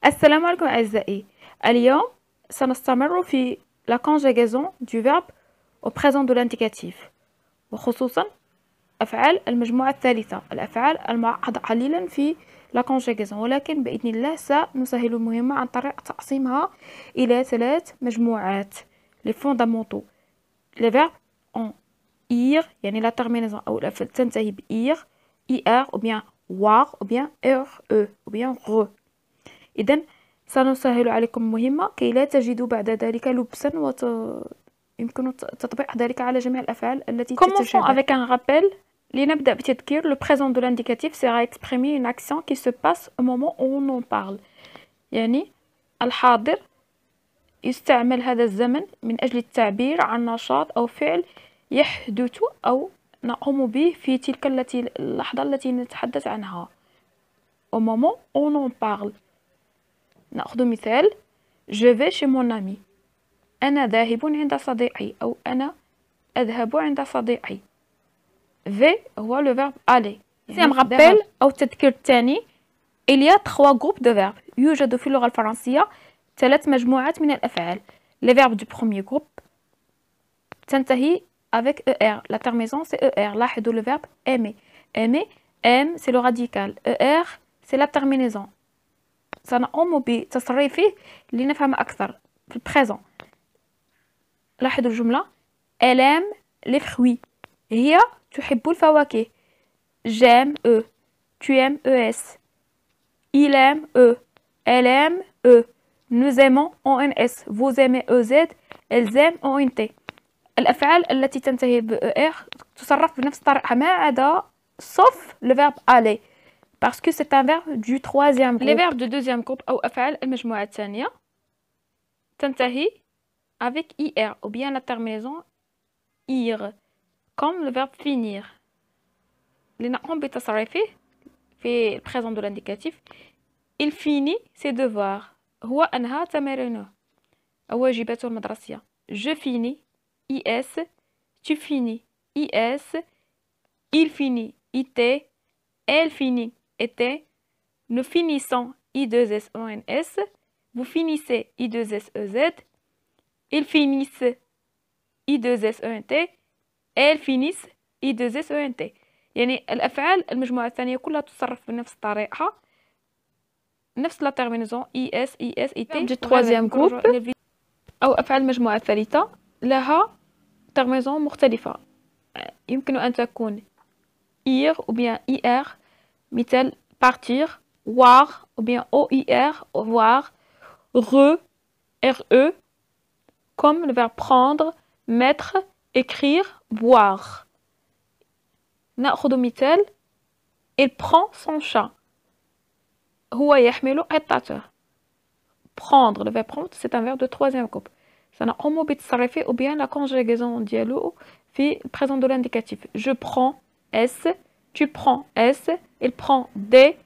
السلام عليكم أعزائي. اليوم سنستمر في la conjugaison du verbe au présent de l'indicatif وخصوصا أفعال المجموعة الثالثة، الأفعال المعقدة قليلا في la conjugaison، ولكن بإذن الله سنسهل المهمة عن طريق تقسيمها إلى 3 مجموعات. les fondamentaux les verbes en ir يعني la terminaison أو الأفعال تنتهي بإير IR ou bien war ou bien RE ou bien RE. إذن سنسهل عليكم مهمة كي لا تجدوا بعد ذلك لبسا يمكن تطبيق ذلك على جميع الأفعال التي تتشابه. avec un rappel. لنبدأ بتذكير. le présent de l'indicatif sera exprimer une action qui se passe au moment où on en parle. يعني الحاضر يستعمل هذا الزمن من أجل التعبير عن نشاط أو فعل يحدث أو نقوم به في تلك اللحظة التي نتحدث عنها. au moment où on en parle. نأخذ مثال. je vais chez mon ami. أنا ذاهب عند صديقي أو أنا أذهب عند صديقي. v هو le verbe aller. يعني rappel أو تذكير الثاني. il y a 3 groupes de verbes. يوجد في اللغة الفرنسية 3 مجموعات من الأفعال. les verbes du premier groupe تنتهي avec er. la terminaison c'est er. لاحظوا le verbe aimer. aimer aime c'est le radical. er c'est la terminaison. سنقوم بتصريفه لنفهم أكثر في البريزون. لاحظوا الجملة. elle aime les fruits. هي تحب الفواكه. j'aime eux. tu aimes es. il aime eux. elle aime eux. nous aimons ons. vous aimez ez. elles aiment ont. الأفعال التي تنتهي ب er تصرف بنفس الطريقة ما عدا sauf le verbe aller. parce que c'est un verbe du troisième groupe. les verbes du deuxième groupe أو أفعال المجموعة الثانية تنتهي avec ir ou bien la terminaison ir comme le verbe finir. لنقوم بتصريفه في البريزون de l'indicatif. il finit ses devoirs. هو أنهى تمارينه أو واجباته المدرسية. je finis is. tu finis is. il finit it. elle finit était. nous finissons I2SONS. vous finissez I2SEZ. ils finissent I2SENT. elles finissent I2SENT. يعني الأفعال المجموعة الثانية كلها تصرف بنفس الطريقة، نفس لا terminaison IS IS IT du troisième groupe أو أفعال المجموعة الثالثة لها terminaison مختلفة. يمكن أن تكون ir ou bien IR. مثال partir voir ou bien OIR voir. RE comme le verbe prendre, mettre, écrire, boire. نأخذ مثال. il prend son chat. هو يحمل قطته. prendre le verbe prendre c'est un verbe de troisième groupe. سنقوم بتصريفه ou bien la conjugaison ديالو في présent de l'indicatif. je prends S. tu prends S. il prend des.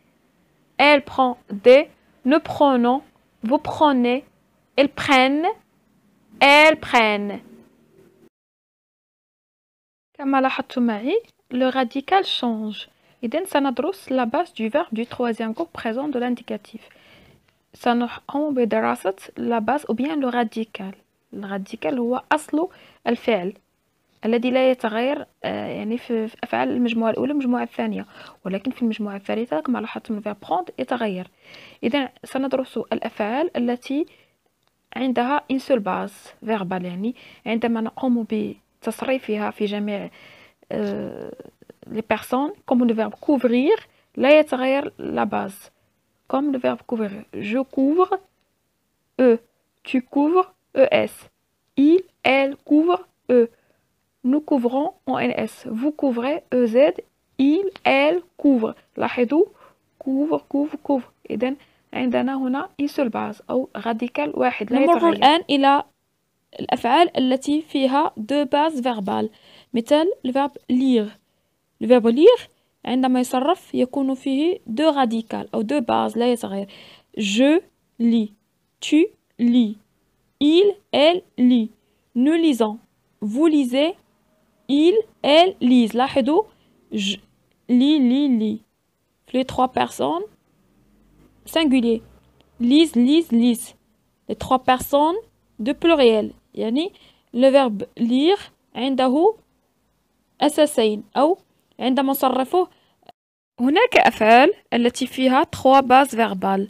elle prend des. nous prenons. vous prenez. ils prennent. elles prennent. كما لاحظتم معي le radical change. إذن سندرس la base du verbe du troisième groupe présent de l'indicatif. سنقوم بدراسة la base ou bien le radical. الراديكال هو أصل الفعل الذي لا يتغير يعني في أفعال المجموعة الأولى والمجموعة الثانية، ولكن في المجموعة الثالثة كما لاحظتم الفعل prendre يتغير. إذن سندرس الأفعال التي عندها une seule base verbale، يعني عندما نقوم بتصريفها في جميع les personnes comme le verbe couvrir لا يتغير la base comme le verbe couvrir. je couvre eux. tu couvres ES. il, elle couvre eux. nous couvrons ONS. vous couvrez EZ. il, elle couvre. لاحظوا couvre couvre couvre. إذن عندنا هنا une seule base أو راديكال واحد لا يتغير. نمر الآن إلى الأفعال التي فيها 2 bases verbales. مثال le verbe lire. le verbe lire عندما يصرف يكون فيه 2 radical أو 2 bases لا يتغير. je lis. tu lis. il, elle lit. nous lisons. vous lisez. il, elle lisent. لاحظوا lis lis lis. les 3 personnes singulier. Lise, lise, lise. Les 3 personnes de pluriel. يعني le verbe lire عنده أساسين أو عندما نصرفه. هناك أفعال التي فيها 3 bases verbales.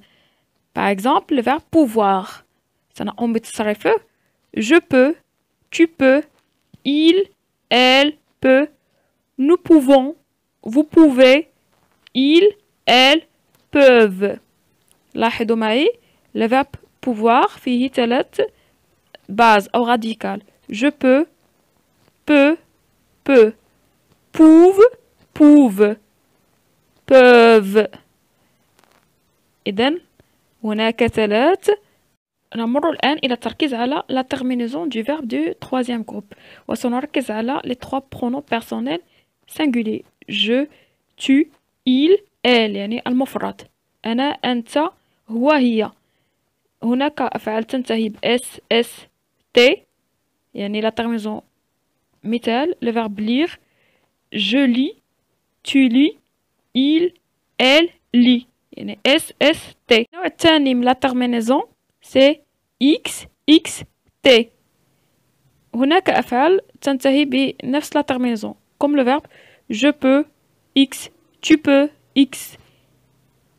Par exemple, le verbe pouvoir. سنقوم بتصريفه je peux, tu peux, il, elle peut, nous pouvons, vous pouvez, ils, elles peuvent. لاحظوا معي le verbe pouvoir فيه 3 bases أو radicales. Je peux, peut, peut. Pouve, pouve. Peuvent. إذن هناك 3. نمر الآن إلى التركيز على la terminaison du verbe du 3e groupe. وسنركز على les 3 pronoms personnels singuliers. Je, tu, il, elle يعني المفرد. أنا، أنت، هو، هي. هناك أفعال تنتهي ب s, s, t يعني la terminaison. مثال le verbe lire. Je lis, tu lis, il, elle lit يعني s, s, t. النوع الثاني من la terminaison c'est x, x, t. هناك أفعال تنتهي بنفس la terminaison comme le verbe je peux, x, tu peux, x,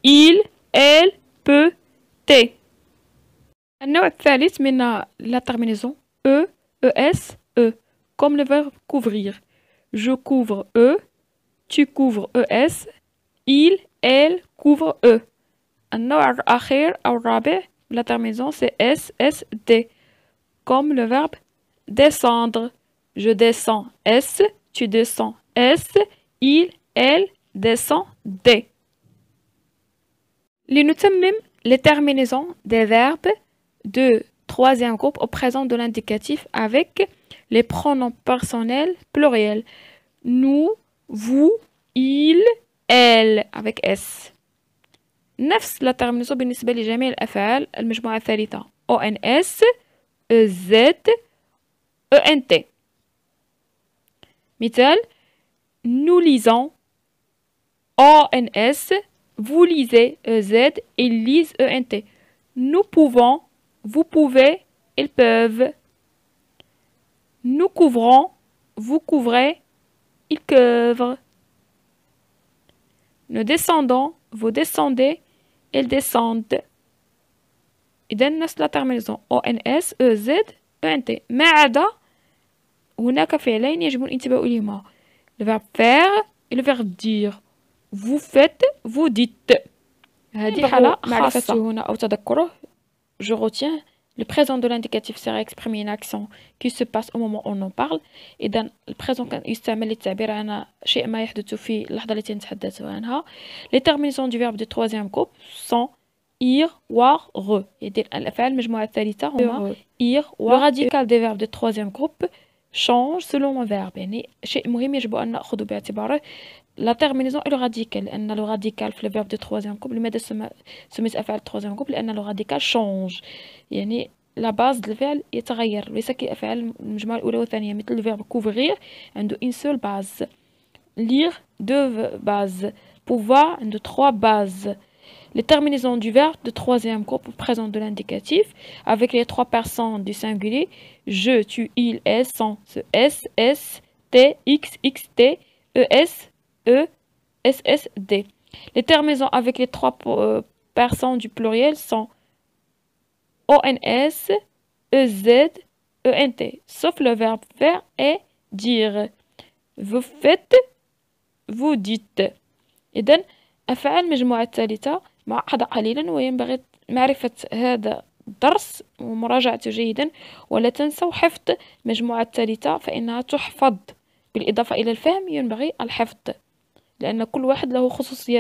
il, elle peut, t. النوع الثالث من la terminaison e, es, e comme le verbe couvrir. Je couvre e, tu couvres es, il, elle couvre e. النوع الأخير أو الرابع la terminaison c'est s, s, d comme le verbe descendre. Je descends s, tu descends s, il, elle descend d. لنتمم les terminaisons des verbes de 3e groupe au présent de l'indicatif avec les pronoms personnels pluriels. Nous, vous, il, elle avec s. نفس la terminaison بالنسبة لجميع الأفعال المجموعة الثالثة ONS, EZ, ENT. مثال nous lisons ONS, vous lisez EZ, ils lisent ENT. Nous pouvons, vous pouvez, ils peuvent. Nous couvrons, vous couvrez, ils couvrent. Nous descendons, vous descendez, ils descendent. إذن نفس la terminaison ONS, EZ, ENT. ما عدا هناك فعلين يجب الانتباه إليهما. Le verbe faire et le verbe dire. Vous faites, vous dites. هذه حالة معرفته هنا أو تذكره. Je retiens le présent de l'indicatif sera exprimé une action qui se passe au moment où on en parle. إذن البريزون كان يستعمل للتعبير عن شيء ما يحدث في اللحظة التي نتحدث عنها. Les terminaisons du verbe du 3e groupe sont ir, war, re. يدير الأفعال المجموعة الثالثة هما ir, war. Le radical des verbes du 3e groupe change selon le verbe. يعني شيء مهم يجب أن نأخذ باعتباره la terminaison et le radical. لأن le radical في le verbe du 3e groupe. لماذا سميت أفعال 3e groupe؟ لأن le radical change. يعني la base الفعل يتغير ليس كأفعال المجموعة الأولى والثانية مثل le verbe couvrir عنده une seule base. Lire 2 bases. Pouvoir عنده 3 bases. Les terminaisons du verbe de 3e groupe présent de l'indicatif avec les 3 personnes du singulier je, tu, il, elles sont ce s, s, t, x, x, t, es, e, s, s, d. Les terminaisons avec les 3 personnes du pluriel sont ONS, EZ, ENT, sauf le verbe faire et dire. Vous faites, vous dites. إذن أفعال المجموعة الثالثة معقدة قليلا وينبغي معرفة هذا الدرس ومراجعته جيدا ولا تنسوا حفظ المجموعة الثالثة فإنها تحفظ بالإضافة إلى الفهم ينبغي الحفظ لأن كل واحد له خصوصيات.